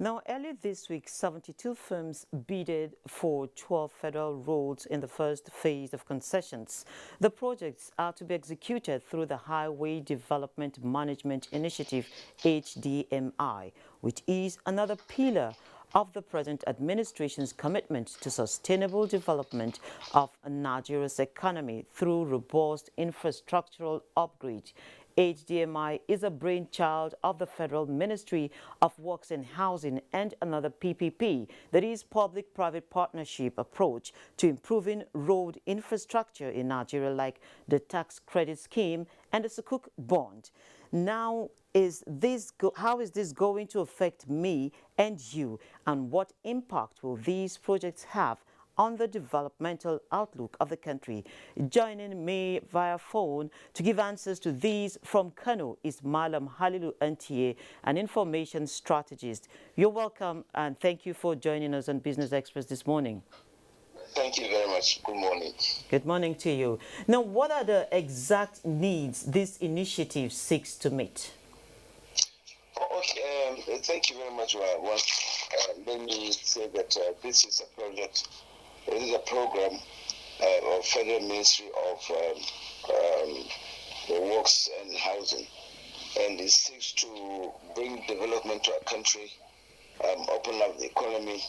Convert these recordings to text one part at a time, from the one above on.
Now, earlier this week, 72 firms bidded for 12 federal roads in the first phase of concessions. The projects are to be executed through the Highway Development Management Initiative, HDMI, which is another pillar of the present administration's commitment to sustainable development of Nigeria's economy through robust infrastructural upgrade. HDMI is a brainchild of the Federal Ministry of Works and Housing and another PPP, that is public-private partnership approach to improving road infrastructure in Nigeria, like the tax credit scheme and the Sukuk bond. Now, how is this going to affect me and you, and what impact will these projects have on the developmental outlook of the country? Joining me via phone to give answers to these from Kano is Malam Halilu NTA, an information strategist. You're welcome, and thank you for joining us on Business Express this morning. Thank you very much. Good morning. Good morning to you. Now, what are the exact needs this initiative seeks to meet? Okay, thank you very much. Let me say that this is a project. This is a program of Federal Ministry of the Works and Housing, and it seeks to bring development to our country, open up the economy,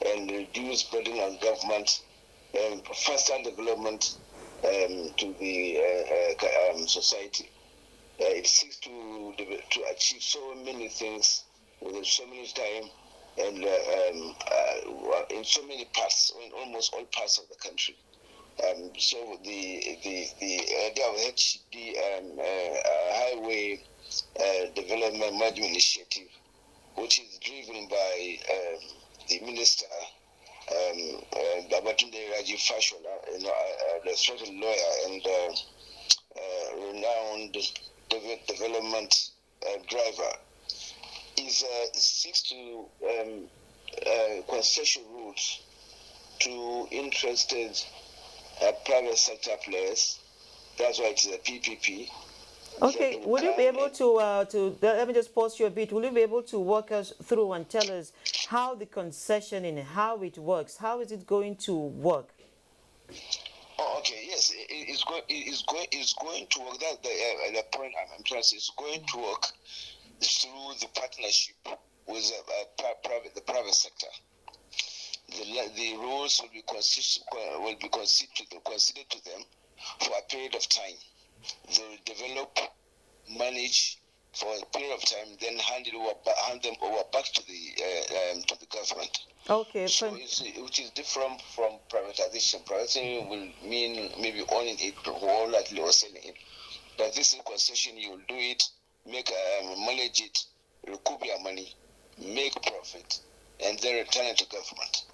and reduce burden on government, and foster development to the society. It seeks to achieve so many things within so many time, and in so many parts, in almost all parts of the country. So the idea of HD Highway Development Management Initiative, which is driven by the Minister Babatunde Raji Fashola, the respected lawyer and renowned development driver, is seeks to concession routes to interested private sector players. That's why it's a PPP. Okay, will you be able to let me just pause you a bit. Will you be able to walk us through and tell us how the concession and how it works? How is it going to work? Oh, okay. Yes, it's going to work. That's the point I'm trying to say. It's going to work through the partnership with the private sector. The roles will be considered to them for a period of time. They will develop, manage for a period of time, then hand them over back to the government. Okay. So which is different from privatization. Privatization will mean maybe owning it wholeheartedly or selling it. But this is concession. You will do it, manage it, recoup your money, make profit, and then return it to government.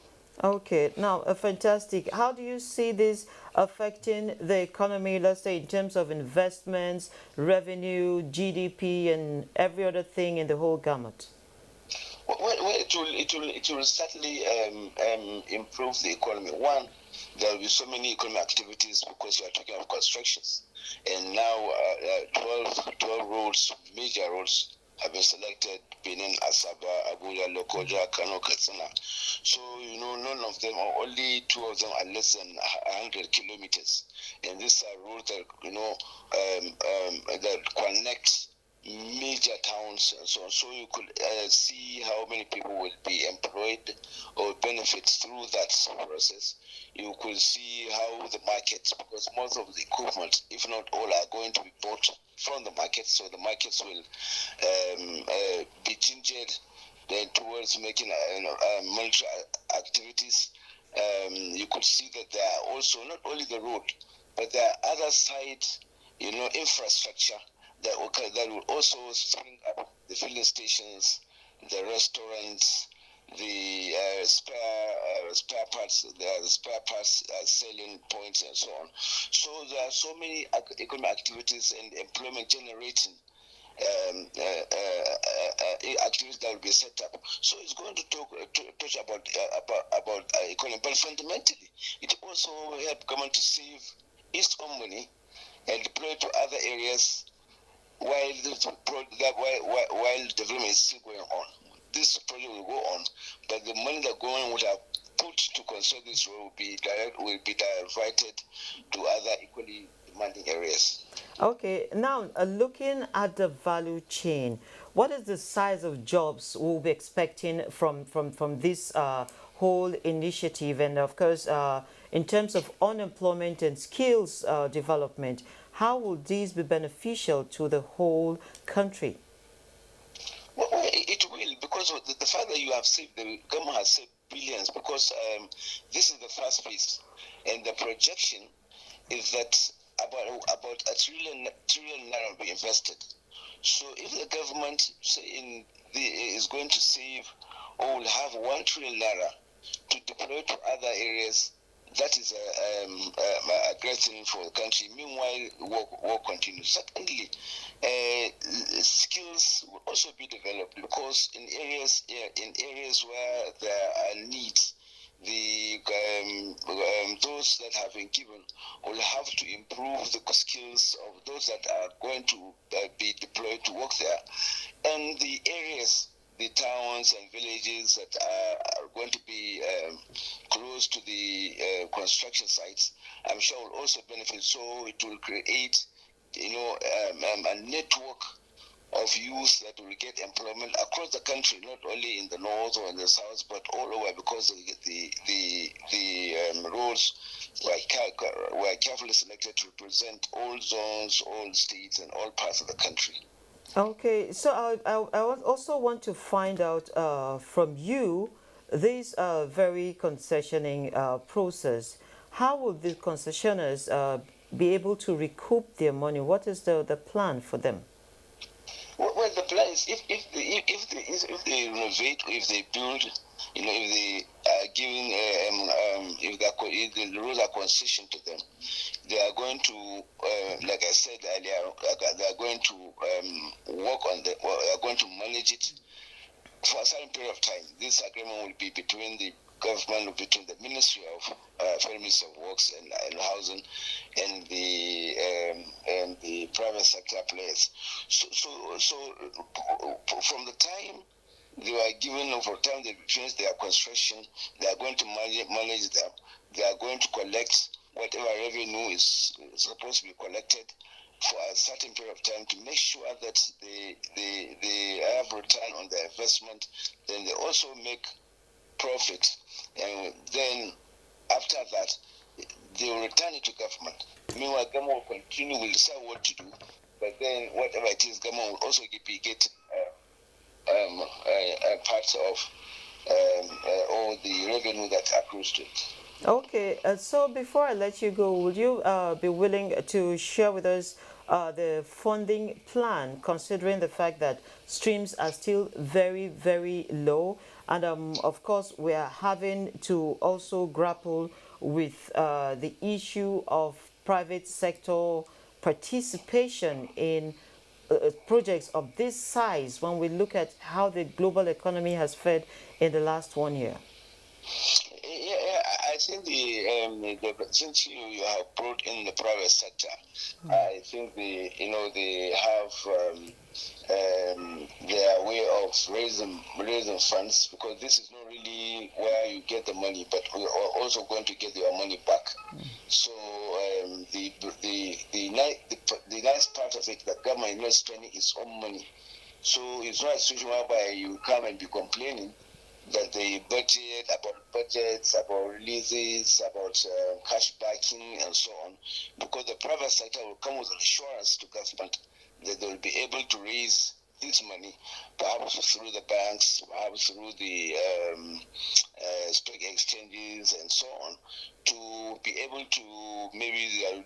Okay, now fantastic. How do you see this affecting the economy, let's say in terms of investments, revenue, GDP, and every other thing in the whole gamut? Well, it will certainly improve the economy. One, there will be so many economic activities because you are talking of constructions, and now 12 roads, major roads, have been selected: Benin, Asaba, Abuja, Lokoja, Kano, Katsina. So, none of them, or only 2 of them, are less than 100 kilometers. And these are roads that, that connect major towns and so on. So you could see how many people will be employed or benefit through that process. You could see how the markets, because most of the equipment, if not all, are going to be bought from the market. So the markets will be gingered then towards making monetary activities. You could see that there are also not only the road, but there are other side, infrastructure that will also spring up: the filling stations, the restaurants, the spare parts selling points, and so on. So there are so many economic activities and employment generating activities that will be set up. So it's going to touch about economy, but fundamentally, it also help government to save its own money and deploy it to other areas while development is still going on. this project will go on, but the money that government would have put to construct this road will be diverted to other equally demanding areas. Okay, now looking at the value chain, what is the size of jobs we'll be expecting from this whole initiative? And of course, in terms of unemployment and skills development, how will these be beneficial to the whole country? Well, it will, because of the fact that you have saved, the government has saved billions, because this is the first phase, and the projection is that about a trillion naira will be invested. So if the government is going to save or will have 1 trillion naira to deploy to other areas, that is a great thing for the country. Meanwhile, work continues. Secondly, skills will also be developed, because in areas where there are needs, those that have been given will have to improve the skills of those that are going to be deployed to work there, and the areas, the towns and villages that are going to be close to the construction sites, I'm sure will also benefit. So it will create, a network of youth that will get employment across the country, not only in the north or in the south, but all over, because the roles were carefully selected to represent all zones, all states, and all parts of the country. Okay, so I also want to find out from you this very concessioning process. How will the concessioners be able to recoup their money? What is the plan for them? Well, the plan is if they renovate, or if they build, if they are giving, if the roads are concession to them, they are going to, like I said earlier, they are going to work on they are going to manage it for a certain period of time. This agreement will be between the government, between the Ministry of Federal Ministry of Works and Housing, and the private sector players. So from the time they were given, or from the time they finish their construction, they are going to manage them. They are going to collect whatever revenue is supposed to be collected for a certain period of time, to make sure that they have return on their investment. Then they also make profit, and then after that they will return it to government. Meanwhile, government will continue, will decide what to do, but then whatever it is, government will also get a part of all the revenue that accrues to it. Okay, so before I let you go, would you be willing to share with us the funding plan, considering the fact that streams are still very, very low, and of course we are having to also grapple with the issue of private sector participation in projects of this size when we look at how the global economy has fared in the last 1 year? I think since you have brought in the private sector, I think they have their way of raising funds, because this is not really where you get the money, but we are also going to get your money back. So the nice part of it, the government is not spending its own money. So it's not a situation whereby you come and be complaining that the budgets, about releases, about cash backing, and so on, because the private sector will come with an assurance to government that they will be able to raise this money, perhaps through the banks, perhaps through the stock exchanges, and so on, to be able to, maybe they are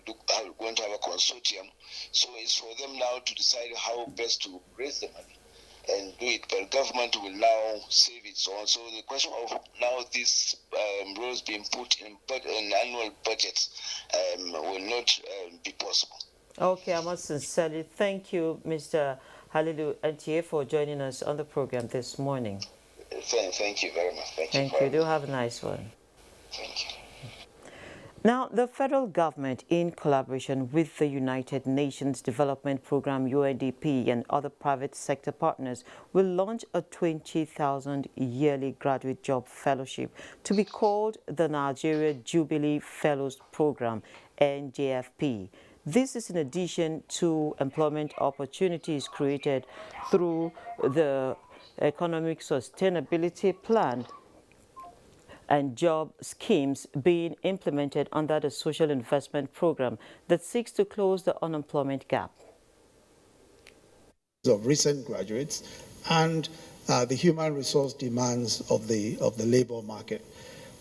going to have a consortium. So it's for them now to decide how best to raise the money and do it, but government will now save its own. So the question of now these roads being put in annual budgets will not be possible. Okay, I must sincerely thank you, Mr. Halilu NTA, for joining us on the program this morning. Thank you very much. Thank you. Do have a nice one. Thank you. Now, the federal government, in collaboration with the United Nations Development Programme UNDP and other private sector partners, will launch a 20,000 yearly graduate job fellowship to be called the Nigeria Jubilee Fellows Programme, NJFP. This is in addition to employment opportunities created through the Economic Sustainability Plan and job schemes being implemented under the Social Investment Program that seeks to close the unemployment gap. Of recent graduates and the human resource demands of the labor market,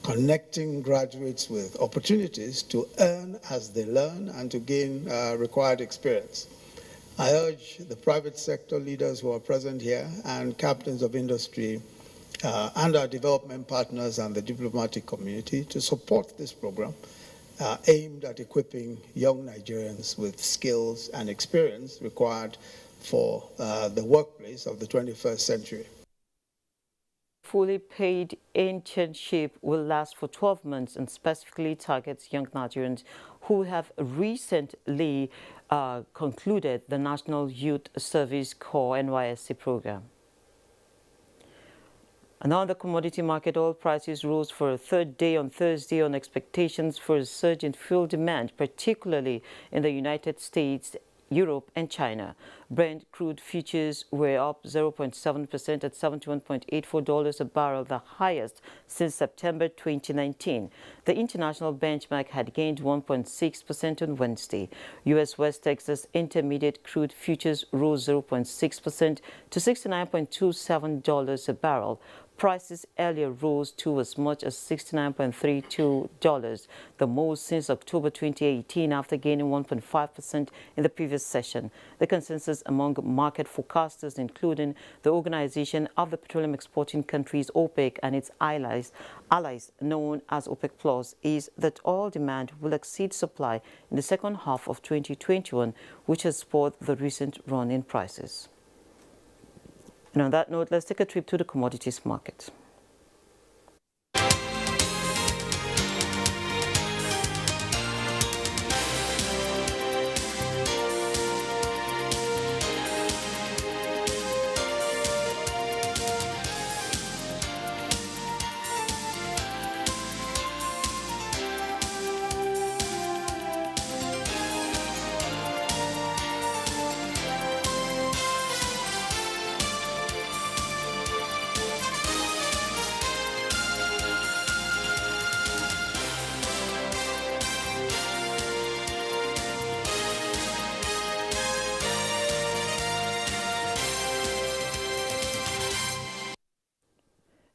connecting graduates with opportunities to earn as they learn and to gain required experience. I urge the private sector leaders who are present here and captains of industry and our development partners and the diplomatic community to support this program aimed at equipping young Nigerians with skills and experience required for the workplace of the 21st century. Fully paid internship will last for 12 months and specifically targets young Nigerians who have recently concluded the National Youth Service Corps NYSC program. And on the commodity market, oil prices rose for a third day on Thursday on expectations for a surge in fuel demand, particularly in the United States, Europe and China. Brent crude futures were up 0.7% at $71.84 a barrel, the highest since September 2019. The international benchmark had gained 1.6% on Wednesday. U.S. West Texas Intermediate crude futures rose 0.6% to $69.27 a barrel. Prices earlier rose to as much as $69.32, the most since October 2018 after gaining 1.5% in the previous session. The consensus among market forecasters, including the Organization of the Petroleum Exporting Countries, OPEC, and its allies known as OPEC Plus, is that oil demand will exceed supply in the second half of 2021, which has spurred the recent run in prices. And on that note, let's take a trip to the commodities market.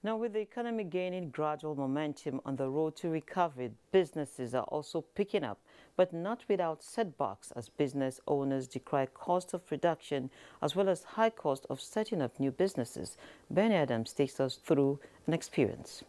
Now, with the economy gaining gradual momentum on the road to recovery, businesses are also picking up, but not without setbacks as business owners decry cost of production as well as high cost of setting up new businesses. Benny Adams takes us through an experience.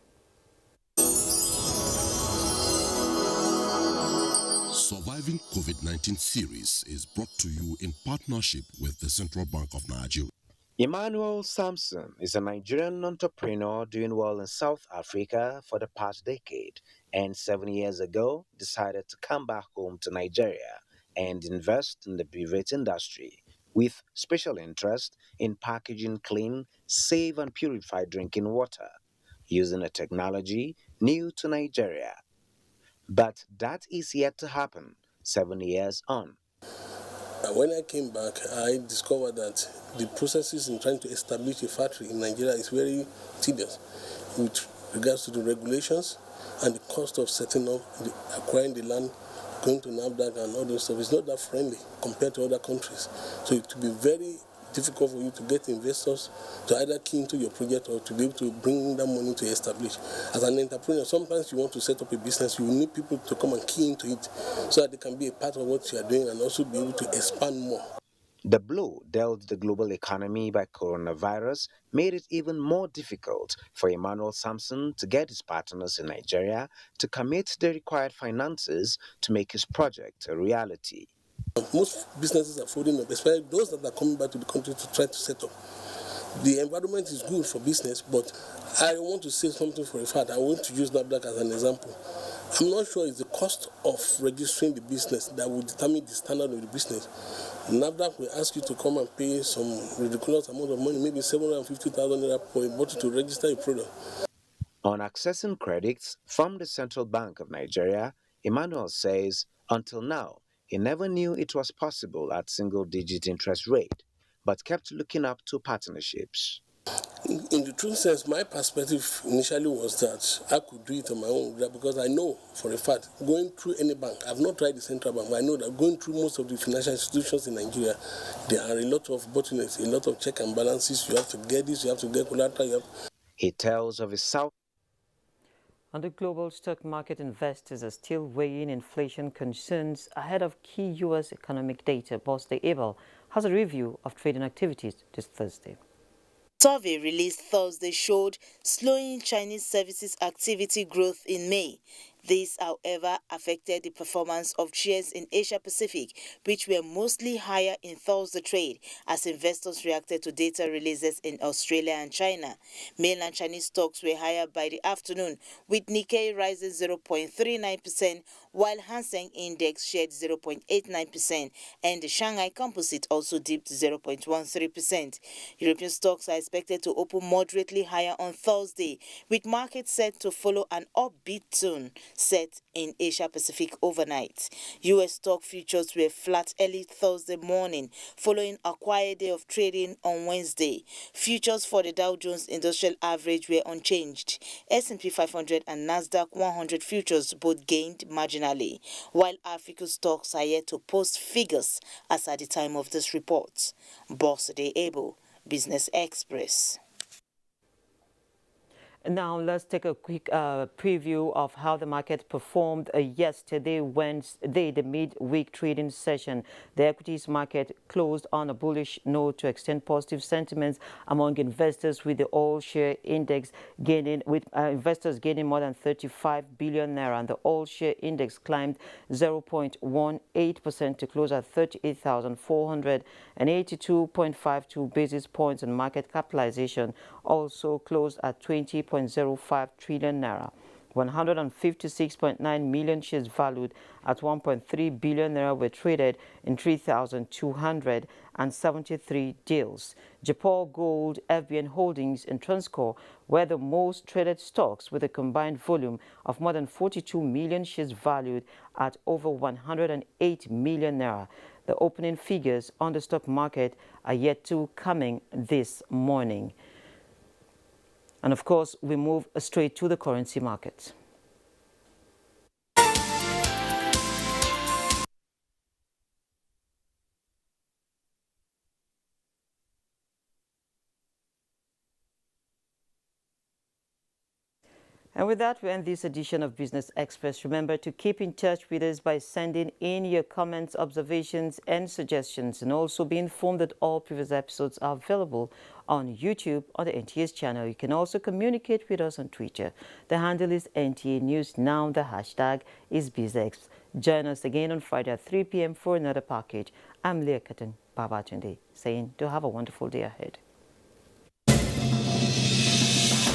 Surviving COVID-19 series is brought to you in partnership with the Central Bank of Nigeria. Emmanuel Sampson is a Nigerian entrepreneur doing well in South Africa for the past decade, and 7 years ago decided to come back home to Nigeria and invest in the beverage industry, with special interest in packaging clean, safe and purified drinking water, using a technology new to Nigeria. But that is yet to happen 7 years on. When I came back, I discovered that the processes in trying to establish a factory in Nigeria is very tedious with regards to the regulations and the cost of setting up, acquiring the land, going to NAFDAC and all those stuff. It's not that friendly compared to other countries. So it will be very difficult for you to get investors to either key into your project or to be able to bring that money to establish. As an entrepreneur, sometimes you want to set up a business, you need people to come and key into it so that they can be a part of what you are doing and also be able to expand more. The blow dealt the global economy by coronavirus made it even more difficult for Emmanuel Sampson to get his partners in Nigeria to commit the required finances to make his project a reality. Most businesses are folding up, especially those that are coming back to the country to try to set up. The environment is good for business, but I want to say something for a fact. I want to use NAFDAC as an example. I'm not sure it's the cost of registering the business that will determine the standard of the business. NAFDAC will ask you to come and pay some ridiculous amount of money, maybe 750,000 naira per bottle to register a product. On accessing credits from the Central Bank of Nigeria, Emmanuel says until now, he never knew it was possible at single-digit interest rate, but kept looking up to partnerships. In the true sense, my perspective initially was that I could do it on my own because I know for a fact, going through any bank, I've not tried the central bank, but I know that going through most of the financial institutions in Nigeria, there are a lot of bottlenecks, a lot of check and balances. You have to get this, you have to get collateral. He tells of his South. On the global stock market, investors are still weighing inflation concerns ahead of key U.S. economic data. Boss Day Abel has a review of trading activities this Thursday. Survey released Thursday showed slowing Chinese services activity growth in May. This, however, affected the performance of shares in Asia Pacific, which were mostly higher in Thursday trade as investors reacted to data releases in Australia and China. Mainland Chinese stocks were higher by the afternoon, with Nikkei rising 0.39%, while Hang Seng Index shed 0.89%, and the Shanghai Composite also dipped 0.13%. European stocks are expected to open moderately higher on Thursday, with markets set to follow an upbeat tone set in Asia Pacific overnight. U.S. stock futures were flat early Thursday morning following a quiet day of trading on Wednesday. Futures for the Dow Jones Industrial Average were unchanged. S&P 500 and Nasdaq 100 futures both gained marginally, while African stocks are yet to post figures as at the time of this report. Boss Day Able, Business Express. Now let's take a quick preview of how the market performed yesterday, Wednesday, the midweek trading session. The equities market closed on a bullish note to extend positive sentiments among investors, with the all-share index gaining, with investors gaining more than 35 billion naira, and the all-share index climbed 0.18% to close at 38,482.52 basis points, and market capitalization also closed at 20.05 trillion naira. 156.9 million shares valued at 1.3 billion naira were traded in 3,273 deals. Japan Gold, FBN Holdings, and Transcorp were the most traded stocks, with a combined volume of more than 42 million shares valued at over 108 million naira. The opening figures on the stock market are yet to coming this morning. And of course, we move straight to the currency market. And with that, we end this edition of Business Express. Remember to keep in touch with us by sending in your comments, observations, and suggestions, and also be informed that all previous episodes are available on YouTube on the NTA's channel. You can also communicate with us on Twitter. The handle is NTA News Now. The hashtag is BizX. Join us again on Friday at 3 p.m. for another package. I'm Leah Katan Babatunde saying, do have a wonderful day ahead.